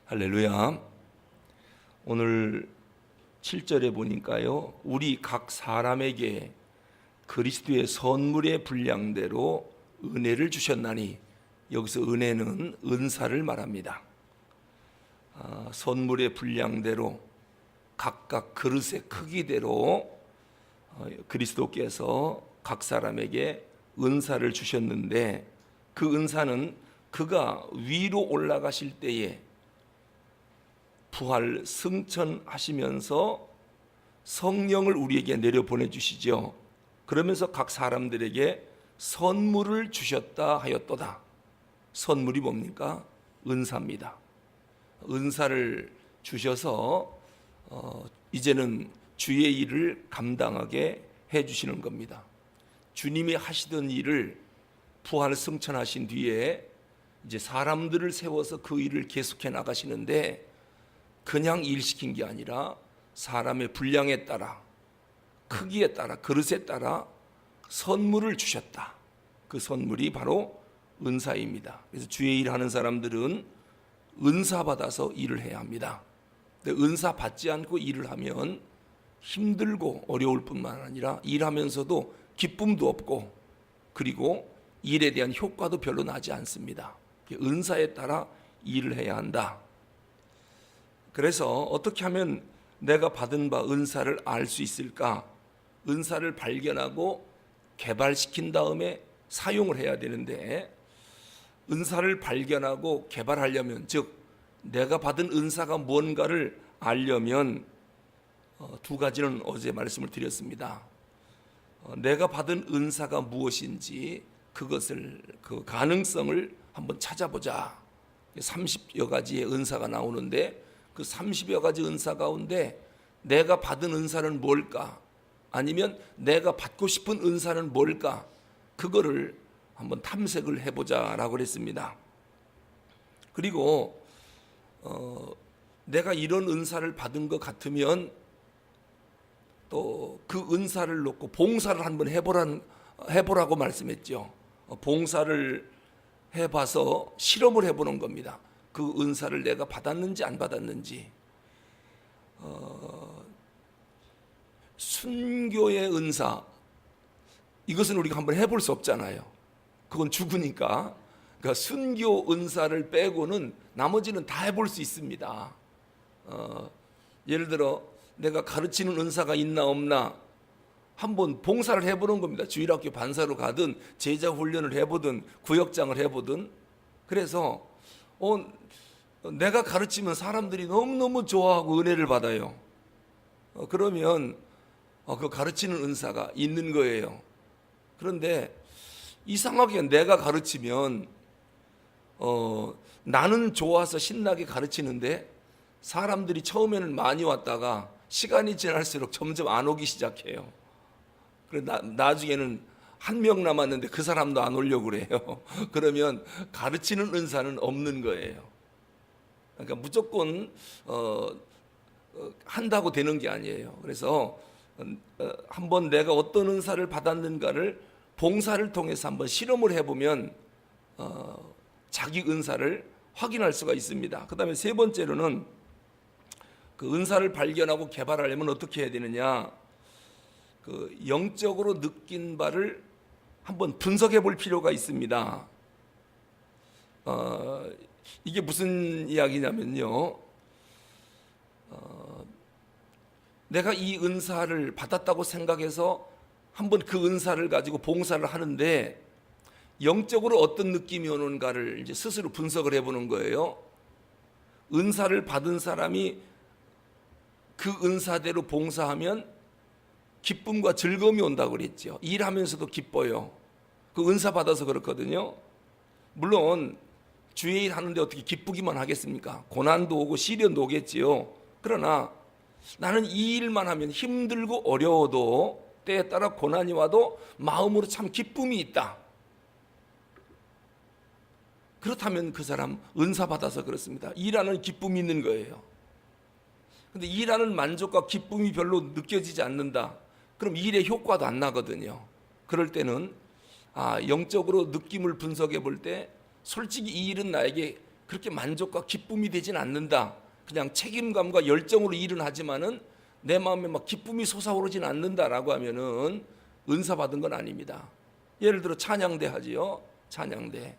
할렐루야. 오늘 7절에 보니까요, 우리 각 사람에게 그리스도의 선물의 분량대로 은혜를 주셨나니, 여기서 은혜는 은사를 말합니다. 선물의 분량대로 각각 그릇의 크기대로 그리스도께서 각 사람에게 은사를 주셨는데, 그 은사는 그가 위로 올라가실 때에 부활 승천하시면서 성령을 우리에게 내려 보내주시죠. 그러면서 각 사람들에게 선물을 주셨다 하였도다. 선물이 뭡니까? 은사입니다. 은사를 주셔서 이제는 주의 일을 감당하게 해주시는 겁니다. 주님이 하시던 일을 부활 승천하신 뒤에 이제 사람들을 세워서 그 일을 계속해 나가시는데, 그냥 일시킨 게 아니라 사람의 분량에 따라, 크기에 따라, 그릇에 따라 선물을 주셨다. 그 선물이 바로 은사입니다. 그래서 주의 일 하는 사람들은 은사 받아서 일을 해야 합니다. 근데 은사 받지 않고 일을 하면 힘들고 어려울 뿐만 아니라 일하면서도 기쁨도 없고, 그리고 일에 대한 효과도 별로 나지 않습니다. 은사에 따라 일을 해야 한다. 그래서 어떻게 하면 내가 받은 바 은사를 알 수 있을까? 은사를 발견하고 개발시킨 다음에 사용을 해야 되는데, 은사를 발견하고 개발하려면, 즉 내가 받은 은사가 뭔가를 알려면 두 가지는 어제 말씀을 드렸습니다. 내가 받은 은사가 무엇인지 그것을, 그 가능성을 한번 찾아보자. 30여 가지의 은사가 나오는데, 그 30여 가지 은사 가운데 내가 받은 은사는 뭘까? 아니면 내가 받고 싶은 은사는 뭘까? 그거를 한번 탐색을 해보자라고 그랬습니다. 그리고 내가 이런 은사를 받은 것 같으면 또 그 은사를 놓고 봉사를 한번 해보라고 말씀했죠. 봉사를 해봐서 실험을 해보는 겁니다. 그 은사를 내가 받았는지 안 받았는지. 순교의 은사, 이것은 우리가 한번 해볼 수 없잖아요. 그건 죽으니까. 그러니까 순교 은사를 빼고는 나머지는 다 해볼 수 있습니다. 예를 들어 내가 가르치는 은사가 있나 없나 한번 봉사를 해보는 겁니다. 주일학교 반사로 가든 제자 훈련을 해보든 구역장을 해보든. 그래서 내가 가르치면 사람들이 너무너무 좋아하고 은혜를 받아요. 그러면 그 가르치는 은사가 있는 거예요. 그런데 이상하게 내가 가르치면 나는 좋아서 신나게 가르치는데 사람들이 처음에는 많이 왔다가 시간이 지날수록 점점 안 오기 시작해요. 그래 나중에는 한 명 남았는데 그 사람도 안 오려고 그래요. 그러면 가르치는 은사는 없는 거예요. 그러니까 무조건 한다고 되는 게 아니에요. 그래서 한번 내가 어떤 은사를 받았는가를 봉사를 통해서 한번 실험을 해보면 자기 은사를 확인할 수가 있습니다. 그 다음에 세 번째로는 그 은사를 발견하고 개발하려면 어떻게 해야 되느냐, 그 영적으로 느낀 바를 한번 분석해 볼 필요가 있습니다. 이게 무슨 이야기냐면요, 내가 이 은사를 받았다고 생각해서 한번 그 은사를 가지고 봉사를 하는데 영적으로 어떤 느낌이 오는가를 이제 스스로 분석을 해보는 거예요. 은사를 받은 사람이 그 은사대로 봉사하면 기쁨과 즐거움이 온다고 그랬죠. 일하면서도 기뻐요. 그 은사 받아서 그렇거든요. 물론 주의 일 하는데 어떻게 기쁘기만 하겠습니까? 고난도 오고 시련도 오겠지요. 그러나 나는 이 일만 하면 힘들고 어려워도 때에 따라 고난이 와도 마음으로 참 기쁨이 있다. 그렇다면 그 사람 은사 받아서 그렇습니다. 일하는 기쁨이 있는 거예요. 근데 일하는 만족과 기쁨이 별로 느껴지지 않는다. 그럼 일의 효과도 안 나거든요. 그럴 때는 영적으로 느낌을 분석해 볼 때 솔직히 이 일은 나에게 그렇게 만족과 기쁨이 되진 않는다. 그냥 책임감과 열정으로 일은 하지만은 내 마음에 막 기쁨이 솟아오르진 않는다라고 하면은 은사 받은 건 아닙니다. 예를 들어 찬양대 하지요. 찬양대.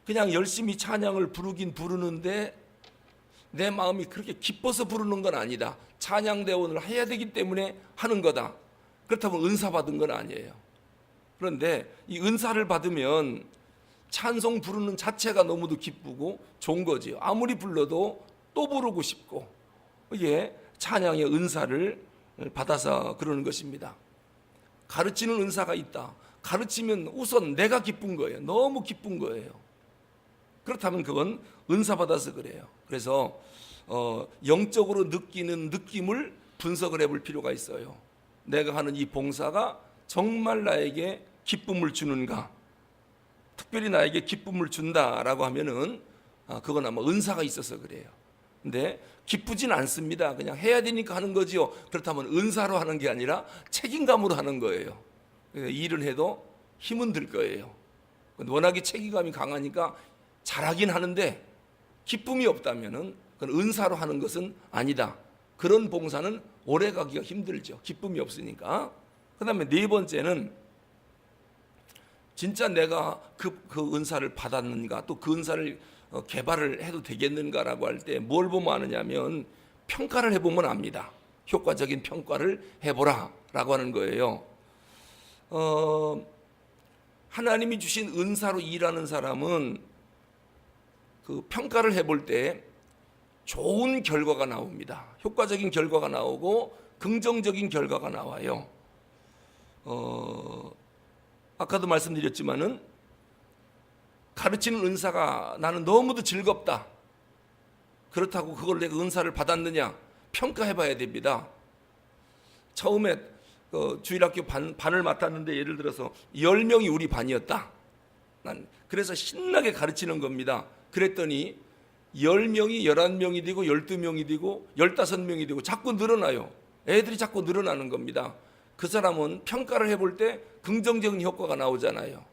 그냥 열심히 찬양을 부르긴 부르는데 내 마음이 그렇게 기뻐서 부르는 건 아니다. 찬양대원을 해야 되기 때문에 하는 거다. 그렇다면 은사 받은 건 아니에요. 그런데 이 은사를 받으면 찬송 부르는 자체가 너무도 기쁘고 좋은 거지요. 아무리 불러도 또 부르고 싶고, 이게 찬양의 은사를 받아서 그러는 것입니다. 가르치는 은사가 있다. 가르치면 우선 내가 기쁜 거예요. 너무 기쁜 거예요. 그렇다면 그건 은사 받아서 그래요. 그래서 영적으로 느끼는 느낌을 분석을 해볼 필요가 있어요. 내가 하는 이 봉사가 정말 나에게 기쁨을 주는가, 특별히 나에게 기쁨을 준다라고 하면은 그건 아마 은사가 있어서 그래요. 근데 기쁘진 않습니다. 그냥 해야 되니까 하는 거지요. 그렇다면 은사로 하는 게 아니라 책임감으로 하는 거예요. 일을 해도 힘은 들 거예요. 워낙에 책임감이 강하니까 잘하긴 하는데 기쁨이 없다면은 그건 은사로 하는 것은 아니다. 그런 봉사는 오래 가기가 힘들죠. 기쁨이 없으니까. 그다음에 네 번째는 진짜 내가 그 은사를 받았는가, 또 그 은사를 개발을 해도 되겠는가라고 할 때 뭘 보면 아느냐면 평가를 해보면 압니다. 효과적인 평가를 해보라라고 하는 거예요. 하나님이 주신 은사로 일하는 사람은 그 평가를 해볼 때 좋은 결과가 나옵니다. 효과적인 결과가 나오고 긍정적인 결과가 나와요. 아까도 말씀드렸지만은 가르치는 은사가 나는 너무도 즐겁다. 그렇다고 그걸 내가 은사를 받았느냐 평가해 봐야 됩니다. 처음에 주일학교 반을 맡았는데 예를 들어서 10명이 우리 반이었다. 난 그래서 신나게 가르치는 겁니다. 그랬더니 10명이 11명이 되고 12명이 되고 15명이 되고 자꾸 늘어나요. 애들이 자꾸 늘어나는 겁니다. 그 사람은 평가를 해볼 때 긍정적인 효과가 나오잖아요.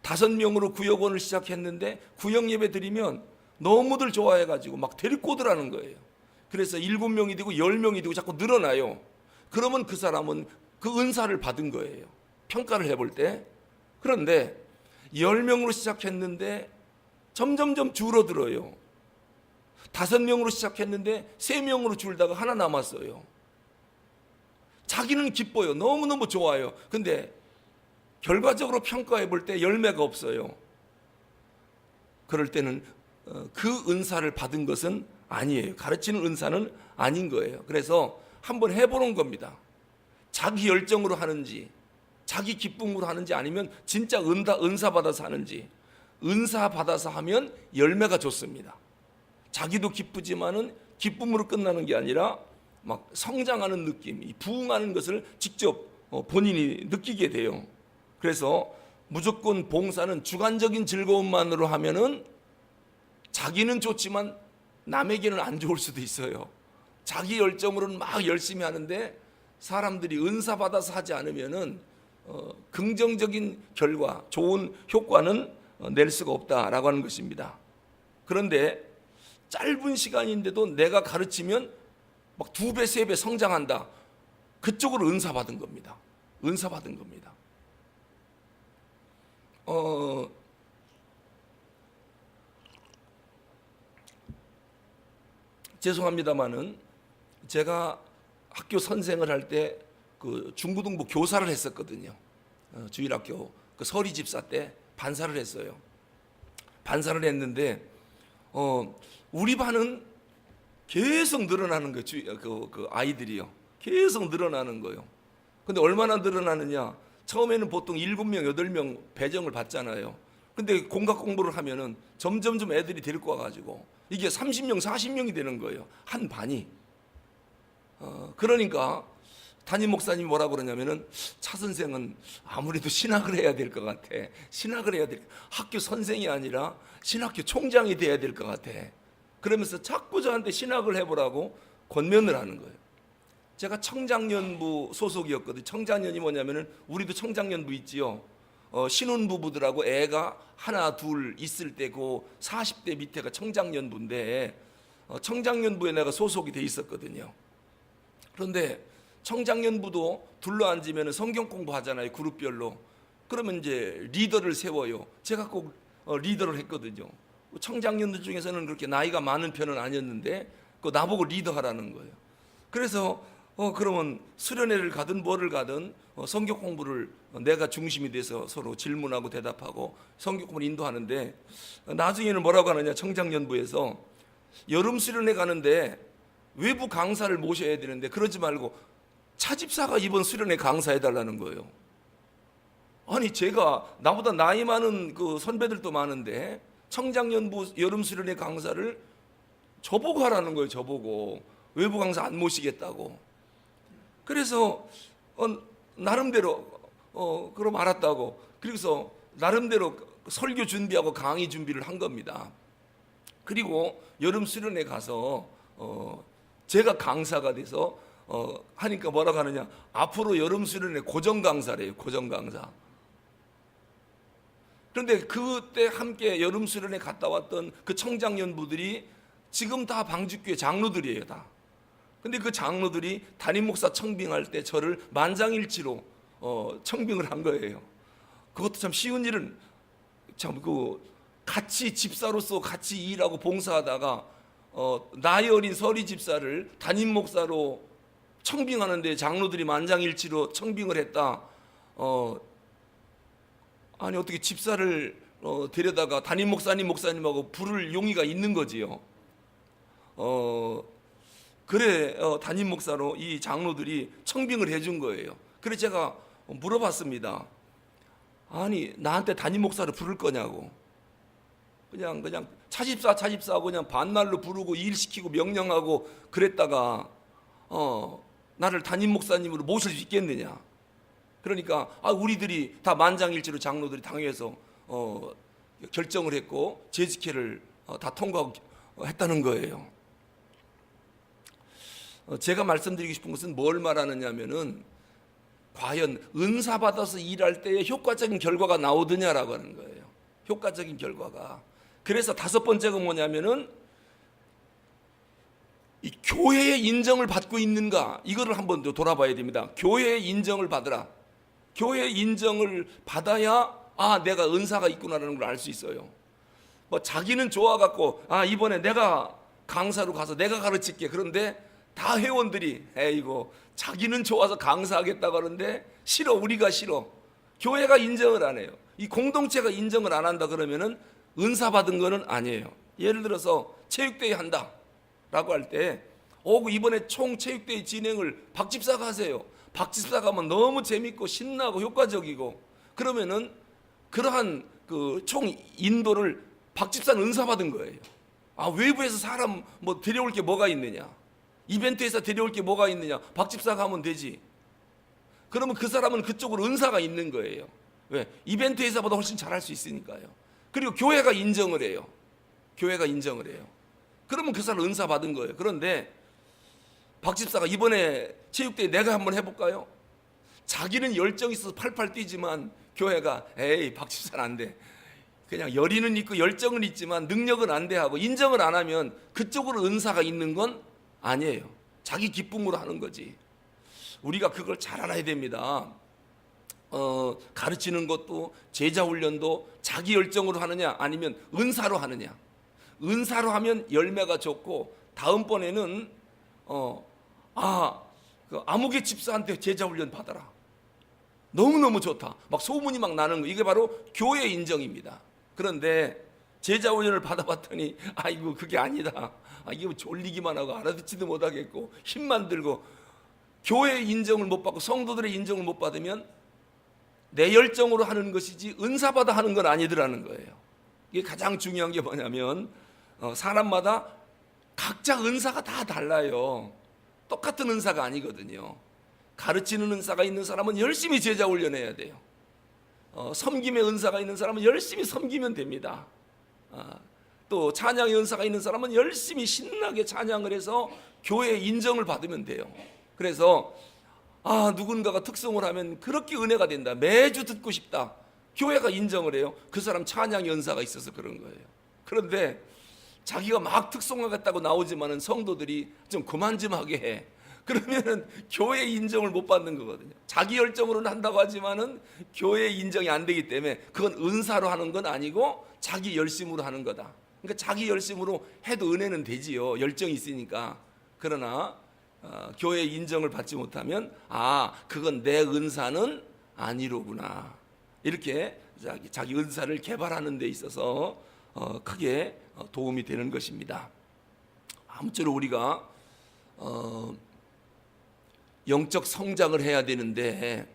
5명으로 구역원을 시작했는데 구역 예배 드리면 너무들 좋아해가지고 막 데리고 오더라는 거예요. 그래서 7명이 되고 10명이 되고 자꾸 늘어나요. 그러면 그 사람은 그 은사를 받은 거예요. 평가를 해볼 때. 그런데 10명으로 시작했는데 점점점 줄어들어요. 5명으로 시작했는데 3명으로 줄다가 하나 남았어요. 자기는 기뻐요. 너무너무 좋아요. 근데 결과적으로 평가해 볼 때 열매가 없어요. 그럴 때는 그 은사를 받은 것은 아니에요. 가르치는 은사는 아닌 거예요. 그래서 한번 해보는 겁니다. 자기 열정으로 하는지, 자기 기쁨으로 하는지, 아니면 진짜 은사 받아서 하는지. 은사 받아서 하면 열매가 좋습니다. 자기도 기쁘지만은 기쁨으로 끝나는 게 아니라 막 성장하는 느낌, 부흥하는 것을 직접 본인이 느끼게 돼요. 그래서 무조건 봉사는 주관적인 즐거움만으로 하면은 자기는 좋지만 남에게는 안 좋을 수도 있어요. 자기 열정으로는 막 열심히 하는데 사람들이 은사 받아서 하지 않으면은 긍정적인 결과, 좋은 효과는 낼 수가 없다라고 하는 것입니다. 그런데 짧은 시간인데도 내가 가르치면 막 2배, 3배 성장한다. 그쪽으로 은사 받은 겁니다. 은사 받은 겁니다. 죄송합니다만은 제가 학교 선생을 할 때 그 중고등부 교사를 했었거든요. 주일학교 그 서리 집사 때 반사를 했어요. 반사를 했는데 우리 반은 계속 늘어나는 거예요. 그 아이들이요. 계속 늘어나는 거예요. 근데 얼마나 늘어나느냐? 처음에는 보통 7명, 8명 배정을 받잖아요. 근데 공학 공부를 하면은 점점점 애들이 데리고 와가지고 이게 30명, 40명이 되는 거예요. 한 반이. 그러니까 담임 목사님이 뭐라 그러냐면은 차 선생은 아무래도 신학을 해야 될 것 같아. 신학을 해야 될, 학교 선생이 아니라 신학교 총장이 돼야 될 것 같아. 그러면서 자꾸 저한테 신학을 해보라고 권면을 하는 거예요. 제가 청장년부 소속이었거든요. 청장년이 뭐냐면은 우리도 청장년부 있지요. 신혼부부들하고 애가 하나 둘 있을 때 그 40대 밑에가 청장년부인데 청장년부에 내가 소속이 돼 있었거든요. 그런데 청장년부도 둘러앉으면 성경 공부하잖아요, 그룹별로. 그러면 이제 리더를 세워요. 제가 꼭 리더를 했거든요. 청장년들 중에서는 그렇게 나이가 많은 편은 아니었는데 나보고 리더하라는 거예요. 그래서 그러면 수련회를 가든 뭐를 가든 성경 공부를 내가 중심이 돼서 서로 질문하고 대답하고 성경 공부를 인도하는데, 나중에는 뭐라고 하느냐, 청장년부에서 여름 수련회 가는데 외부 강사를 모셔야 되는데 그러지 말고 차집사가 이번 수련회 강사해달라는 거예요. 아니, 제가 나보다 나이 많은 그 선배들도 많은데 청장년부 여름 수련회 강사를 저보고 하라는 거예요. 저보고. 외부 강사 안 모시겠다고. 그래서 나름대로 그럼 알았다고. 그래서 나름대로 설교 준비하고 강의 준비를 한 겁니다. 그리고 여름 수련회 가서 제가 강사가 돼서 하니까 뭐라고 하느냐, 앞으로 여름 수련회 고정 강사래요. 고정 강사. 그런데 그때 함께 여름 수련회 갔다 왔던 그 청장년부들이 지금 다 방직교회 장로들이에요, 다. 근데 그 장로들이 담임 목사 청빙할 때 저를 만장일치로 청빙을 한 거예요. 그것도 참 쉬운 일은, 참 같이 집사로서 같이 일하고 봉사하다가 나이 어린 서리 집사를 담임 목사로 청빙하는데 장로들이 만장일치로 청빙을 했다. 아니, 어떻게 집사를 데려다가 담임 목사님하고 부를 용의가 있는 거지요. 그래 담임 목사로 이 장로들이 청빙을 해준 거예요. 그래서 제가 물어봤습니다. 아니, 나한테 담임 목사를 부를 거냐고. 그냥 차집사하고 그냥 반말로 부르고 일시키고 명령하고 그랬다가 나를 담임 목사님으로 모실 수 있겠느냐. 그러니까 우리들이 다 만장일치로 장로들이 당회에서 결정을 했고 재직회를 다 통과하고 했다는 거예요. 제가 말씀드리고 싶은 것은 뭘 말하느냐면은, 과연 은사 받아서 일할 때에 효과적인 결과가 나오느냐라고 하는 거예요. 효과적인 결과가. 그래서 다섯 번째가 뭐냐면은, 이 교회의 인정을 받고 있는가, 이거를 한번 더 돌아봐야 됩니다. 교회의 인정을 받으라. 교회의 인정을 받아야 내가 은사가 있구나라는 걸 알 수 있어요. 뭐 자기는 좋아갖고 이번에 내가 강사로 가서 내가 가르칠게. 그런데 다 회원들이 이거 자기는 좋아서 강사하겠다고 하는데 싫어, 우리가 싫어. 교회가 인정을 안 해요. 이 공동체가 인정을 안 한다 그러면은 은사 받은 거는 아니에요. 예를 들어서 체육대회 한다 라고 할 때 이번에 총 체육대회 진행을 박 집사가 하세요. 박 집사가 하면 너무 재밌고 신나고 효과적이고, 그러면은 그러한 그 총 인도를 박 집사는 은사 받은 거예요. 외부에서 사람 뭐 데려올 게 뭐가 있느냐, 이벤트에서 데려올 게 뭐가 있느냐, 박 집사가 하면 되지. 그러면 그 사람은 그쪽으로 은사가 있는 거예요. 왜? 이벤트 회사보다 훨씬 잘할 수 있으니까요. 그리고 교회가 인정을 해요. 교회가 인정을 해요. 그러면 그 사람 은사 받은 거예요. 그런데 박 집사가 이번에 체육대회 내가 한번 해볼까요? 자기는 열정이 있어서 팔팔 뛰지만 교회가 박 집사는 안 돼. 그냥 열의는 있고 열정은 있지만 능력은 안 돼 하고 인정을 안 하면 그쪽으로 은사가 있는 건 아니에요. 자기 기쁨으로 하는 거지. 우리가 그걸 잘 알아야 됩니다. 가르치는 것도 제자 훈련도 자기 열정으로 하느냐 아니면 은사로 하느냐. 은사로 하면 열매가 좋고, 다음번에는 그 아무개 집사한테 제자 훈련 받아라. 너무너무 좋다. 막 소문이 막 나는 거. 이게 바로 교회 인정입니다. 그런데 제자 훈련을 받아봤더니 이거 그게 아니다. 이게 졸리기만 하고 알아듣지도 못하겠고 힘만 들고, 교회의 인정을 못 받고 성도들의 인정을 못 받으면 내 열정으로 하는 것이지 은사받아 하는 건 아니더라는 거예요. 이게 가장 중요한 게 뭐냐면, 사람마다 각자 은사가 다 달라요. 똑같은 은사가 아니거든요. 가르치는 은사가 있는 사람은 열심히 제자 훈련해야 돼요. 섬김의 은사가 있는 사람은 열심히 섬기면 됩니다. 또 찬양의 은사가 있는 사람은 열심히 신나게 찬양을 해서 교회의 인정을 받으면 돼요. 그래서 누군가가 특성을 하면 그렇게 은혜가 된다. 매주 듣고 싶다. 교회가 인정을 해요. 그 사람 찬양 연사가 있어서 그런 거예요. 그런데 자기가 막 특송하겠다고 나오지만은 성도들이 좀 그만 좀 하게 해. 그러면은 교회 인정을 못 받는 거거든요. 자기 열정으로는 한다고 하지만은 교회 인정이 안 되기 때문에 그건 은사로 하는 건 아니고 자기 열심으로 하는 거다. 그러니까 자기 열심으로 해도 은혜는 되지요. 열정이 있으니까. 그러나 교회 인정을 받지 못하면 그건 내 은사는 아니로구나. 이렇게 자기 은사를 개발하는 데 있어서 크게 도움이 되는 것입니다. 아무쪼록 우리가 영적 성장을 해야 되는데,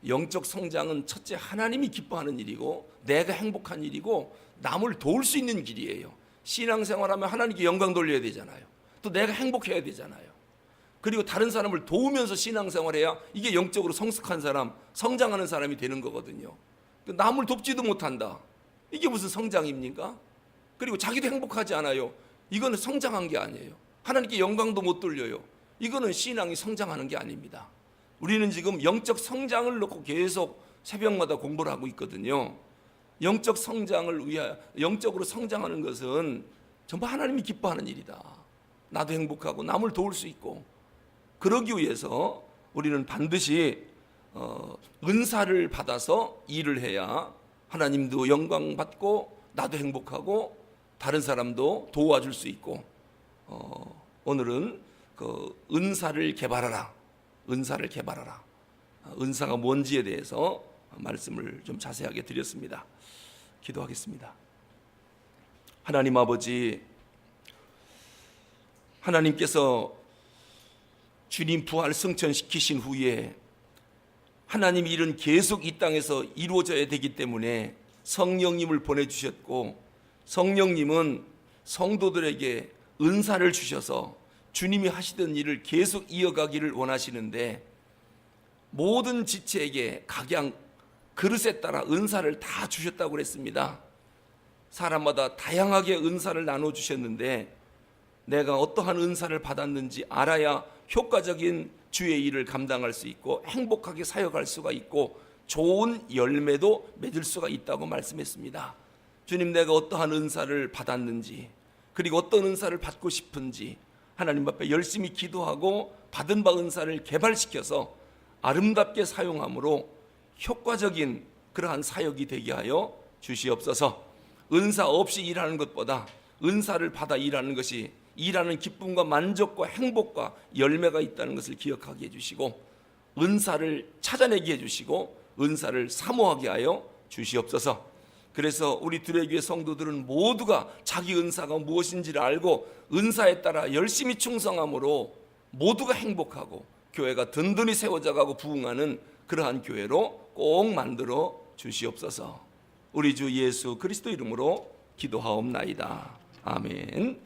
영적 성장은 첫째 하나님이 기뻐하는 일이고 내가 행복한 일이고 남을 도울 수 있는 길이에요. 신앙생활하면 하나님께 영광 돌려야 되잖아요. 또 내가 행복해야 되잖아요. 그리고 다른 사람을 도우면서 신앙생활해야 이게 영적으로 성숙한 사람, 성장하는 사람이 되는 거거든요. 남을 돕지도 못한다. 이게 무슨 성장입니까? 그리고 자기도 행복하지 않아요. 이거는 성장한 게 아니에요. 하나님께 영광도 못 돌려요. 이거는 신앙이 성장하는 게 아닙니다. 우리는 지금 영적 성장을 놓고 계속 새벽마다 공부를 하고 있거든요. 영적 성장을 위하여, 영적으로 성장하는 것은 전부 하나님이 기뻐하는 일이다. 나도 행복하고 남을 도울 수 있고, 그러기 위해서 우리는 반드시 은사를 받아서 일을 해야 하나님도 영광 받고 나도 행복하고 다른 사람도 도와줄 수 있고, 오늘은 그 은사를 개발하라. 은사를 개발하라. 은사가 뭔지에 대해서 말씀을 좀 자세하게 드렸습니다. 기도하겠습니다. 하나님 아버지, 하나님께서 주님 부활 승천시키신 후에 하나님 일은 계속 이 땅에서 이루어져야 되기 때문에 성령님을 보내주셨고, 성령님은 성도들에게 은사를 주셔서 주님이 하시던 일을 계속 이어가기를 원하시는데, 모든 지체에게 각양 그릇에 따라 은사를 다 주셨다고 그랬습니다. 사람마다 다양하게 은사를 나눠주셨는데 내가 어떠한 은사를 받았는지 알아야 효과적인 주의 일을 감당할 수 있고 행복하게 사역할 수가 있고 좋은 열매도 맺을 수가 있다고 말씀했습니다. 주님, 내가 어떠한 은사를 받았는지, 그리고 어떤 은사를 받고 싶은지 하나님 앞에 열심히 기도하고 받은 바 은사를 개발시켜서 아름답게 사용함으로 효과적인 그러한 사역이 되게 하여 주시옵소서. 은사 없이 일하는 것보다 은사를 받아 일하는 것이 일하는 기쁨과 만족과 행복과 열매가 있다는 것을 기억하게 해주시고, 은사를 찾아내게 해주시고 은사를 사모하게 하여 주시옵소서. 그래서 우리 두레교회 성도들은 모두가 자기 은사가 무엇인지를 알고 은사에 따라 열심히 충성함으로 모두가 행복하고 교회가 든든히 세워져가고 부흥하는 그러한 교회로 꼭 만들어 주시옵소서. 우리 주 예수 그리스도 이름으로 기도하옵나이다. 아멘.